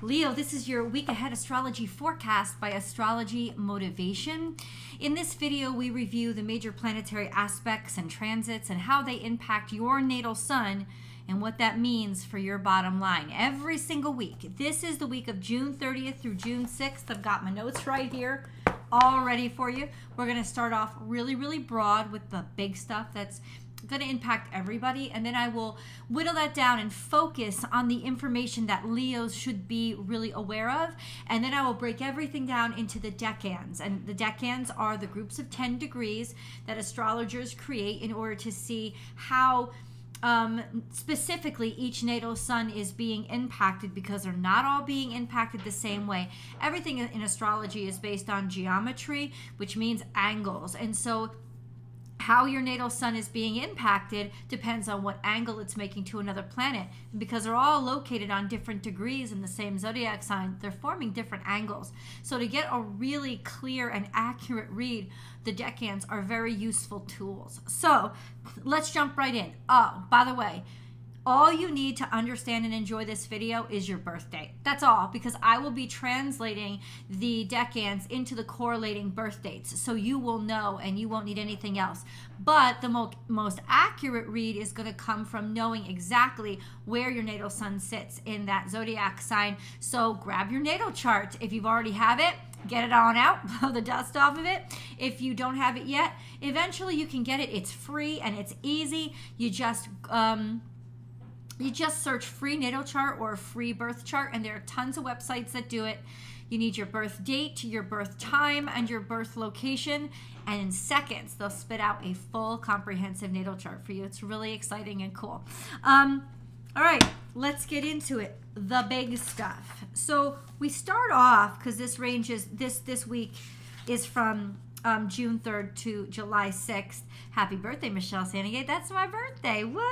Leo, this is your week ahead astrology forecast by Astrology Motivation. In this video, we review the major planetary aspects and transits and how they impact your natal sun and what that means for your bottom line every single week. This is the week of June 30th through June 6th. I've got my notes right here all ready for you. We're going to start off really broad with the big stuff that's going to impact everybody, and then I will whittle that down and focus on the information that Leos should be really aware of, and then I will break everything down into the decans. And the decans are the groups of 10 degrees that astrologers create in order to see how specifically each natal sun is being impacted, because they're not all being impacted the same way. Everything in astrology is based on geometry, which means angles, and so how your natal sun is being impacted depends on what angle it's making to another planet. And because they're all located on different degrees in the same zodiac sign, they're forming different angles. So to get a really clear and accurate read, the decans are very useful tools. So let's jump right in. Oh, by the way, all you need to understand and enjoy this video is your birth date. That's all, because I will be translating the decans into the correlating birth dates, so you will know and you won't need anything else. But the most accurate read is going to come from knowing exactly where your natal sun sits in that zodiac sign. So grab your natal chart. If you've already have it, get it on out, blow the dust off of it. If you don't have it yet, eventually you can get it. It's free and it's easy. You just search free natal chart or free birth chart, and there are tons of websites that do it. You need your birth date, your birth time, and your birth location, and in seconds they'll spit out a full comprehensive natal chart for you. It's really exciting and cool. All right, let's get into it. The big stuff. So we start off, because this range is this week is from June 3rd to July 6th. Happy birthday, Michelle Santigate. That's my birthday. What?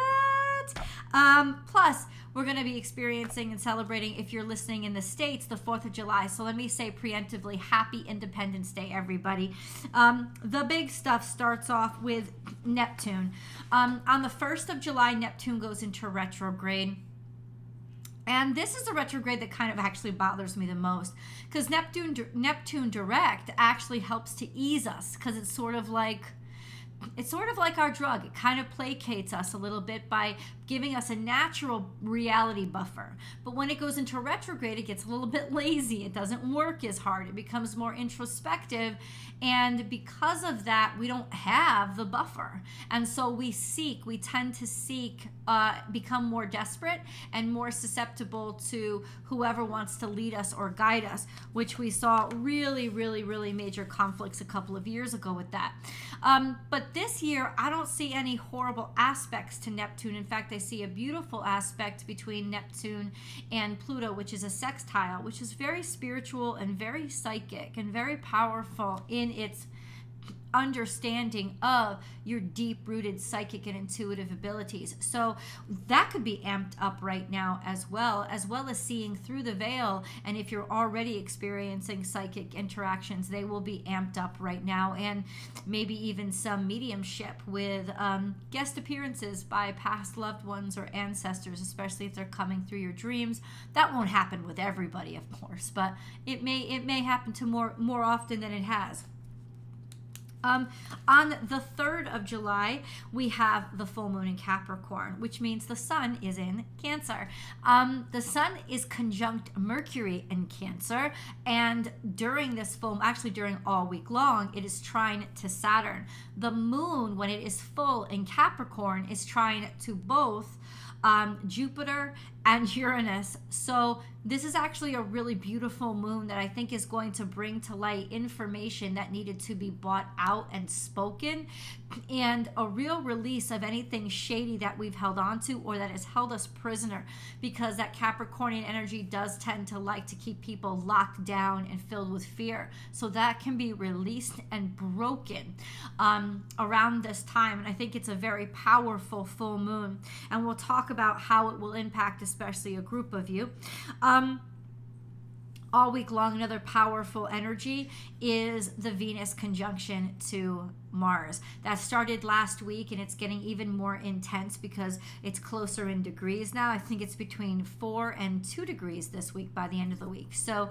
Plus, we're going to be experiencing and celebrating, if you're listening in the States, the 4th of July. So let me say preemptively, happy Independence Day, everybody. The big stuff starts off with Neptune. On the 1st of July, Neptune goes into retrograde. And this is the retrograde that kind of actually bothers me the most, because Neptune direct actually helps to ease us, because it's sort of like our drug. It kind of placates us a little bit by giving us a natural reality buffer. But when it goes into retrograde, it gets a little bit lazy. It doesn't work as hard. It becomes more introspective. And because of that, we don't have the buffer. And so we tend to seek, become more desperate and more susceptible to whoever wants to lead us or guide us, which we saw really major conflicts a couple of years ago with that. But this year, I don't see any horrible aspects to Neptune. In fact, I see a beautiful aspect between Neptune and Pluto, which is a sextile, which is very spiritual and very psychic and very powerful in its understanding of your deep-rooted psychic and intuitive abilities. So that could be amped up right now as well as seeing through the veil. And if you're already experiencing psychic interactions, they will be amped up right now, and maybe even some mediumship with guest appearances by past loved ones or ancestors, especially if they're coming through your dreams. That won't happen with everybody, of course, but it may happen to more often than it has. On the 3rd of July, we have the full moon in Capricorn, which means the sun is in Cancer. The sun is conjunct Mercury in Cancer, and during this actually during all week long, it is trine to Saturn. The moon, when it is full in Capricorn, is trine to both Jupiter and Uranus. So this is actually a really beautiful moon that I think is going to bring to light information that needed to be brought out and spoken, and a real release of anything shady that we've held on to or that has held us prisoner, because that Capricornian energy does tend to like to keep people locked down and filled with fear. So that can be released and broken around this time, and I think it's a very powerful full moon, and we'll talk about how it will impact especially a group of you. all week long, another powerful energy is the Venus conjunction to Mars. That started last week, and it's getting even more intense because it's closer in degrees now. I think it's between 4 and 2 degrees this week by the end of the week. So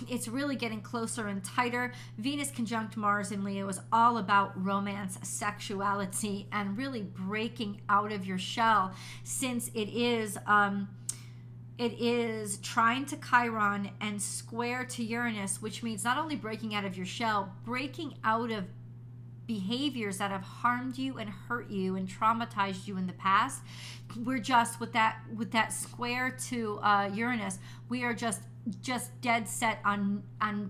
it's really getting closer and tighter. Venus conjunct Mars in Leo is all about romance, sexuality, and really breaking out of your shell, since it is trine to Chiron and square to Uranus, which means not only breaking out of your shell, breaking out of behaviors that have harmed you and hurt you and traumatized you in the past. We're just with that square to Uranus, we are just dead set on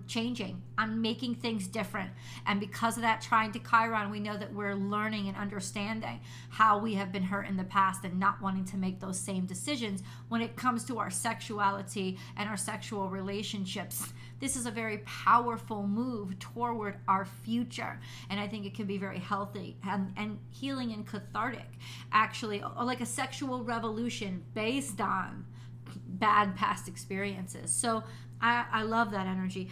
changing, on making things different. And because of that trine to Chiron, we know that we're learning and understanding how we have been hurt in the past and not wanting to make those same decisions when it comes to our sexuality and our sexual relationships. This is a very powerful move toward our future, and I think it can be very healthy and healing and cathartic, actually, like a sexual revolution based on bad past experiences. So I love that energy.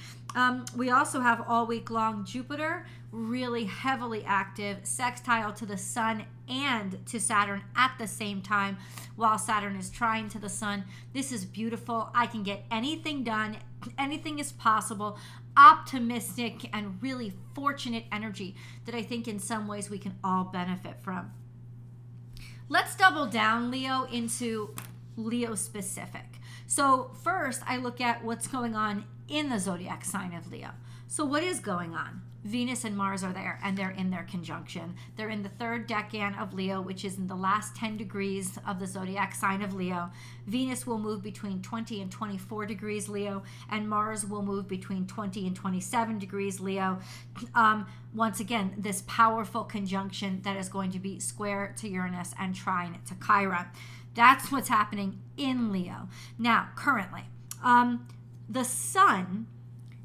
We also have all week long Jupiter really heavily active, sextile to the Sun and to Saturn at the same time, while Saturn is trine to the Sun. This is beautiful. I can get anything done. Anything is possible. Optimistic and really fortunate energy that I think in some ways we can all benefit from. Let's double down, Leo, into Leo specific. So first, I look at what's going on in the zodiac sign of Leo. So what is going on? Venus and Mars are there, and they're in their conjunction. They're in the third decan of Leo, which is in the last 10 degrees of the zodiac sign of Leo. Venus will move between 20 and 24 degrees Leo, and Mars will move between 20 and 27 degrees Leo. Once again, this powerful conjunction that is going to be square to Uranus and trine to Chiron. That's what's happening in Leo. Now, currently, the Sun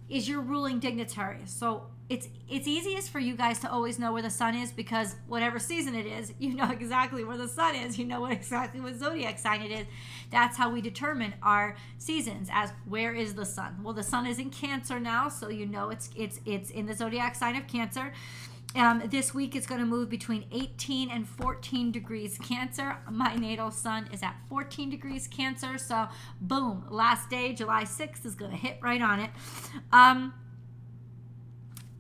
is your ruling dignitary. So it's easiest for you guys to always know where the Sun is, because whatever season it is, you know exactly where the Sun is. You know exactly what zodiac sign it is. That's how we determine our seasons, as where is the Sun. Well, the Sun is in Cancer now, so you know it's in the zodiac sign of Cancer. This week it's going to move between 18 and 14 degrees Cancer. My natal Sun is at 14 degrees Cancer. So boom, last day, July 6th, is going to hit right on it.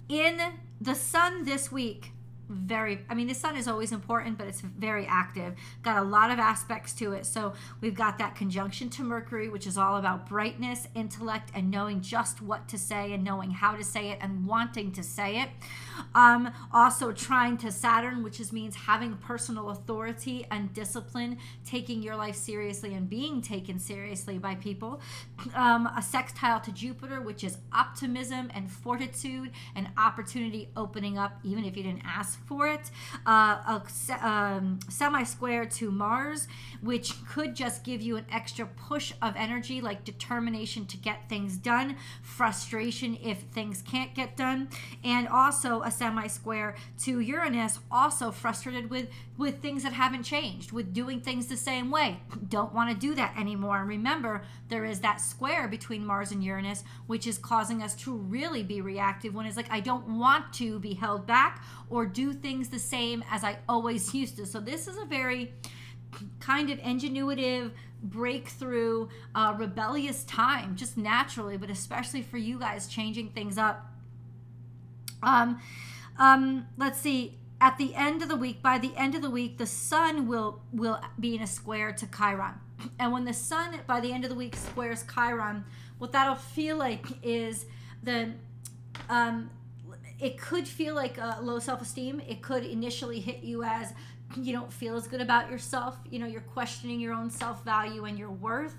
In the Sun this week, the Sun is always important, but it's very active. Got a lot of aspects to it. So we've got that conjunction to Mercury, which is all about brightness, intellect, and knowing just what to say and knowing how to say it and wanting to say it. Also trine to Saturn, which means having personal authority and discipline, taking your life seriously and being taken seriously by people. A sextile to Jupiter, which is optimism and fortitude and opportunity opening up even if you didn't ask for it. A semi-square to Mars, which could just give you an extra push of energy, like determination to get things done, frustration if things can't get done, and also a semi-square to Uranus, also frustrated with things that haven't changed, with doing things the same way. Don't want to do that anymore. And remember, there is that square between Mars and Uranus, which is causing us to really be reactive when it's like, I don't want to be held back or do things the same as I always used to. So this is a very kind of ingenuitive, breakthrough, rebellious time, just naturally, but especially for you guys, changing things up. Let's see. At the end of the week, by the end of the week, the Sun will be in a square to Chiron. And when the Sun, by the end of the week, squares Chiron, what that'll feel like is it could feel like low self-esteem. It could initially hit you as you don't feel as good about yourself. You know, you're questioning your own self-value and your worth.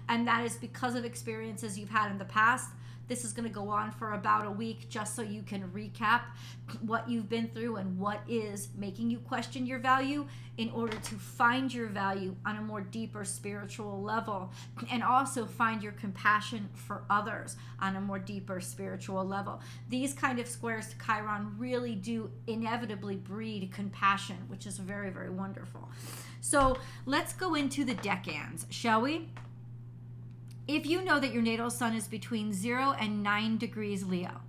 And that is because of experiences you've had in the past. This is going to go on for about a week, just so you can recap what you've been through and what is making you question your value, in order to find your value on a more deeper spiritual level, and also find your compassion for others on a more deeper spiritual level. These kind of squares to Chiron really do inevitably breed compassion, which is very, very wonderful. So let's go into the decans, shall we? If you know that your natal sun is between 0 and 9 degrees Leo,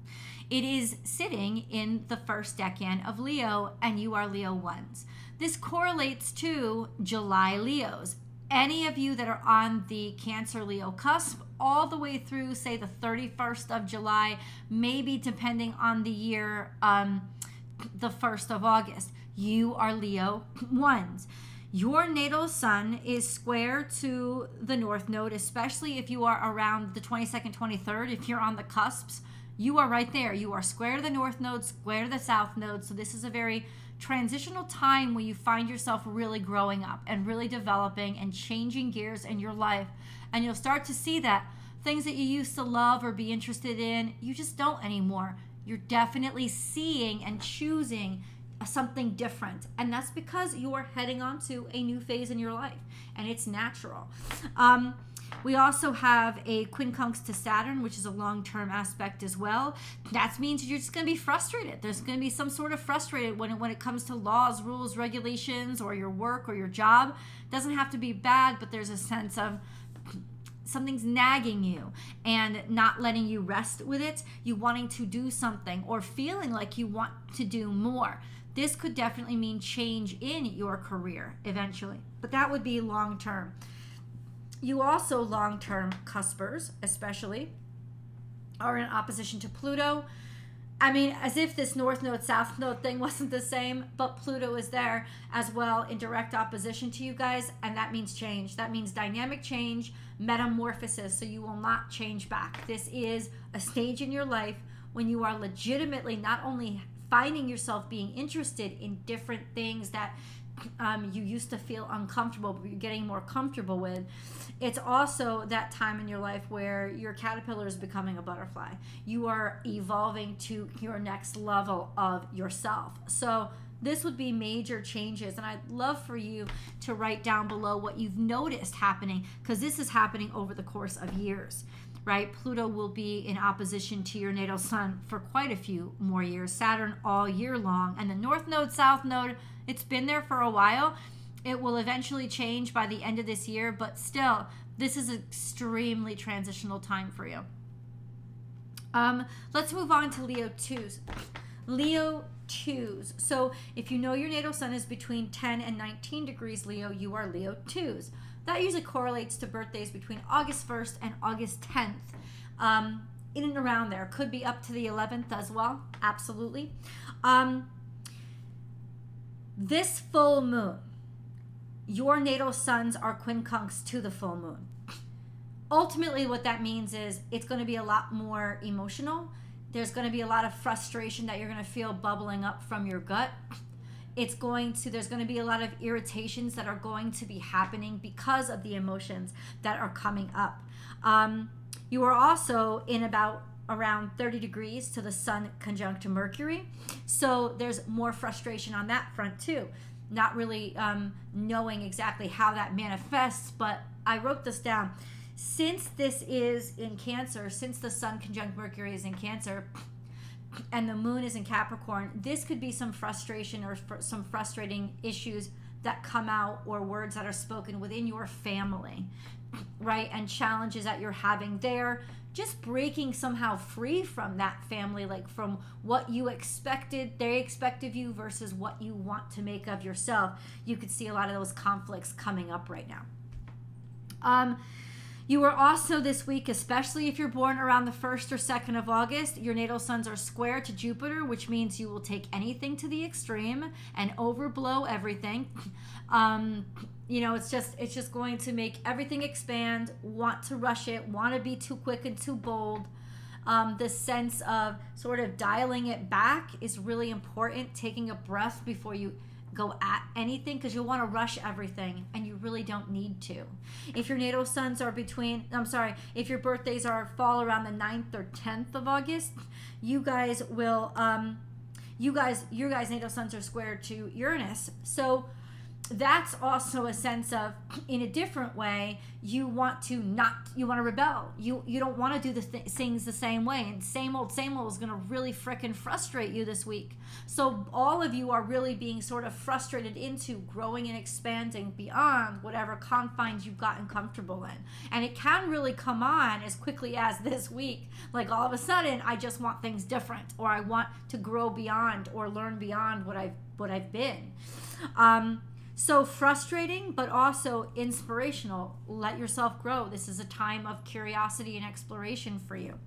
it is sitting in the first decan of Leo, and you are Leo 1s. This correlates to July Leos. Any of you that are on the Cancer Leo cusp, all the way through, say, the 31st of July, maybe depending on the year, the 1st of August, you are Leo 1s. Your natal sun is square to the North Node, especially if you are around the 22nd, 23rd. If you're on the cusps, you are right there. You are square to the North Node, square to the South Node. So this is a very transitional time where you find yourself really growing up and really developing and changing gears in your life. And you'll start to see that things that you used to love or be interested in, you just don't anymore. You're definitely seeing and choosing something different, and that's because you are heading on to a new phase in your life, and it's natural. We also have a quincunx to Saturn, which is a long-term aspect as well. That means you're just going to be frustrated. There's going to be some sort of frustrated when it comes to laws, rules, regulations, or your work or your job. It doesn't have to be bad, but there's a sense of something's nagging you and not letting you rest with it, you wanting to do something or feeling like you want to do more. This could definitely mean change in your career eventually, but that would be long term. You also long-term cuspers, especially, are in opposition to Pluto. I mean, as if this North Node, South Node thing wasn't the same, but Pluto is there as well in direct opposition to you guys, and that means change. That means dynamic change, metamorphosis, so you will not change back. This is a stage in your life when you are legitimately not only finding yourself being interested in different things that you used to feel uncomfortable, but you're getting more comfortable with. It's also that time in your life where your caterpillar is becoming a butterfly. You are evolving to your next level of yourself. So this would be major changes, and I'd love for you to write down below what you've noticed happening, because this is happening over the course of years, right? Pluto will be in opposition to your natal sun for quite a few more years. Saturn all year long, and the North Node, South Node, it's been there for a while. It will eventually change by the end of this year, but still, this is an extremely transitional time for you. Let's move on to Leo 2s. Leo 2s. So if you know your natal sun is between 10 and 19 degrees Leo, you are Leo 2s. That usually correlates to birthdays between August 1st and August 10th. In and around there. Could be up to the 11th as well. Absolutely. This full moon, your natal suns are quincunx to the full moon. Ultimately, what that means is it's going to be a lot more emotional. There's going to be a lot of frustration that you're going to feel bubbling up from your gut. There's going to be a lot of irritations that are going to be happening because of the emotions that are coming up. You are also in around 30 degrees to the sun conjunct to Mercury. So there's more frustration on that front too. Not really knowing exactly how that manifests, but I wrote this down. Since this is in Cancer, since the sun conjunct Mercury is in Cancer and the moon is in Capricorn, this could be some frustration or some frustrating issues that come out, or words that are spoken within your family, right? And challenges that you're having there. Just breaking somehow free from that family, like from what you expected, they expect of you versus what you want to make of yourself. You could see a lot of those conflicts coming up right now. You are also this week, especially if you're born around the 1st or 2nd of August, your natal suns are square to Jupiter, which means you will take anything to the extreme and overblow everything. You know, it's just going to make everything expand, want to rush it, want to be too quick and too bold. The sense of sort of dialing it back is really important, taking a breath before you go at anything, because you'll want to rush everything and you really don't need to. If your natal suns are if your birthdays fall around the 9th or 10th of August, you guys will your guys natal suns are square to Uranus. So that's also a sense of, in a different way, you want to rebel. You don't want to do the things the same way, and same old is going to really frickin' frustrate you this week. So all of you are really being sort of frustrated into growing and expanding beyond whatever confines you've gotten comfortable in. And it can really come on as quickly as this week. Like all of a sudden, I just want things different, or I want to grow beyond or learn beyond what I've been. So frustrating, but also inspirational. Let yourself grow. This is a time of curiosity and exploration for you.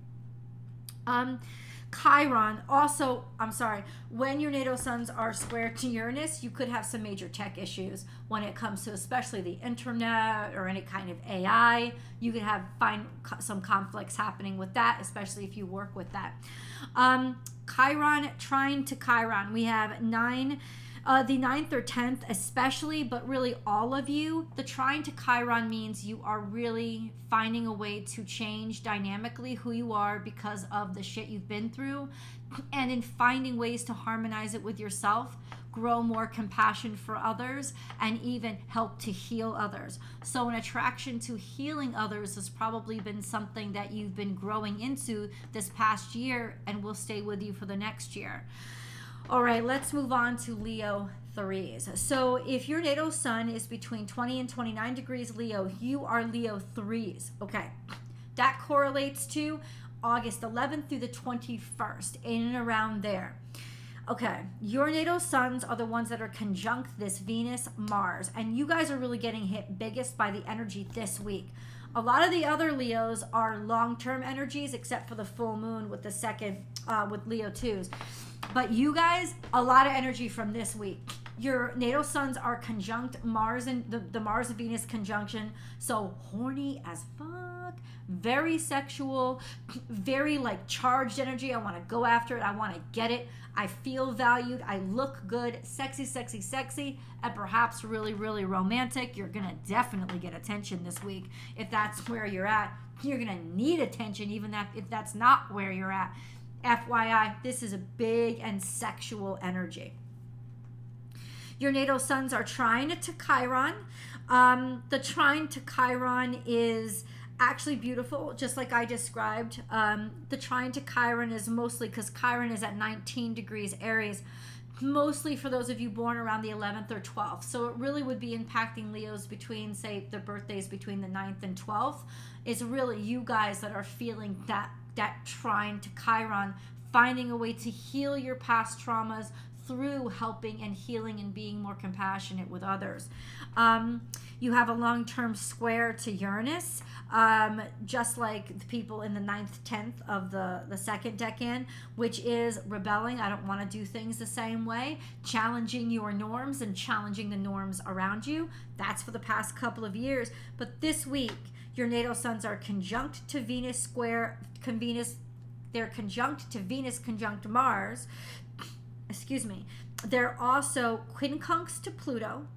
Chiron, also, when your natal suns are square to Uranus, you could have some major tech issues when it comes to especially the internet or any kind of AI. You could find some conflicts happening with that, especially if you work with that. Chiron, trine to Chiron. We have the 9th or 10th especially, but really all of you. The trine to Chiron means you are really finding a way to change dynamically who you are because of the shit you've been through, and in finding ways to harmonize it with yourself, grow more compassion for others, and even help to heal others. So an attraction to healing others has probably been something that you've been growing into this past year and will stay with you for the next year. All right, let's move on to Leo 3s. So if your natal sun is between 20 and 29 degrees Leo, you are Leo 3s. Okay, that correlates to August 11th through the 21st, in and around there. Okay, your natal suns are the ones that are conjunct this Venus, Mars, and you guys are really getting hit biggest by the energy this week. A lot of the other Leos are long-term energies, except for the full moon with the second, with Leo 2s. But you guys, a lot of energy from this week. Your natal suns are conjunct Mars, and the Mars and Venus conjunction. So horny as fuck, very sexual, very like charged energy. I want to go after it. I want to get it. I feel valued. I look good. Sexy, sexy, sexy, and perhaps really, really romantic. You're going to definitely get attention this week. If that's where you're at, you're going to need attention, even if that's not where you're at. FYI, this is a big and sexual energy. Your natal suns are trine to Chiron. The trine to Chiron is actually beautiful, just like I described. The trine to Chiron is mostly because Chiron is at 19 degrees Aries, mostly for those of you born around the 11th or 12th. So it really would be impacting Leos between, say, the birthdays between the 9th and 12th. It's really you guys that are feeling that trine to Chiron, finding a way to heal your past traumas through helping and healing and being more compassionate with others. You have a long-term square to Uranus, just like the people in the 9th, 10th of the second decan, which is rebelling. I don't want to do things the same way, challenging your norms and challenging the norms around you. That's for the past couple of years. But this week, your natal suns are conjunct to Venus they're conjunct to Venus conjunct Mars. Excuse me. They're also quincunx to Pluto,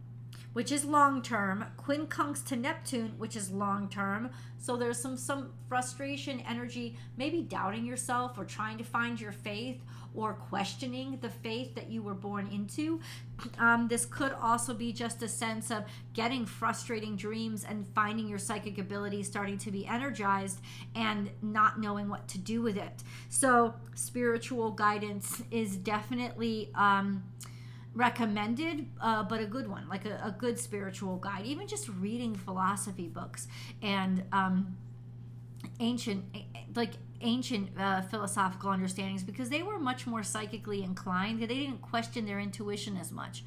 which is long-term, quincunx to Neptune, which is long-term. So there's some frustration, energy, maybe doubting yourself or trying to find your faith or questioning the faith that you were born into. This could also be just a sense of getting frustrating dreams and finding your psychic ability starting to be energized and not knowing what to do with it. So spiritual guidance is definitely recommended, but a good one, like a good spiritual guide. Even just reading philosophy books and ancient philosophical understandings, because they were much more psychically inclined. They didn't question their intuition as much.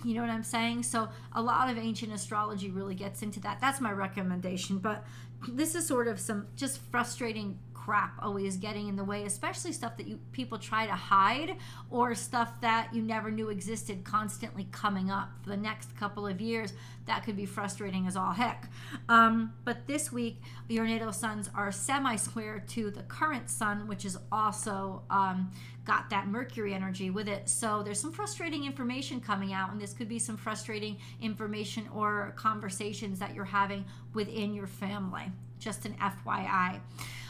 You know what I'm saying? So a lot of ancient astrology really gets into that. That's my recommendation. But this is sort of some just frustrating crap always getting in the way, especially stuff that people try to hide, or stuff that you never knew existed constantly coming up for the next couple of years. That could be frustrating as all heck. But this week, your natal suns are semi-square to the current sun, which is also got that Mercury energy with it. So there's some frustrating information coming out, and this could be some frustrating information or conversations that you're having within your family. just an FYI.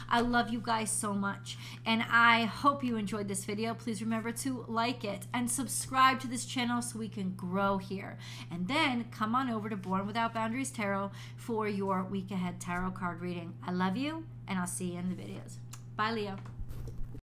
I love you guys so much, and I hope you enjoyed this video. Please remember to like it and subscribe to this channel so we can grow here. And then come on over to Born Without Boundaries Tarot for your week ahead tarot card reading. I love you, and I'll see you in the videos. Bye, Leo.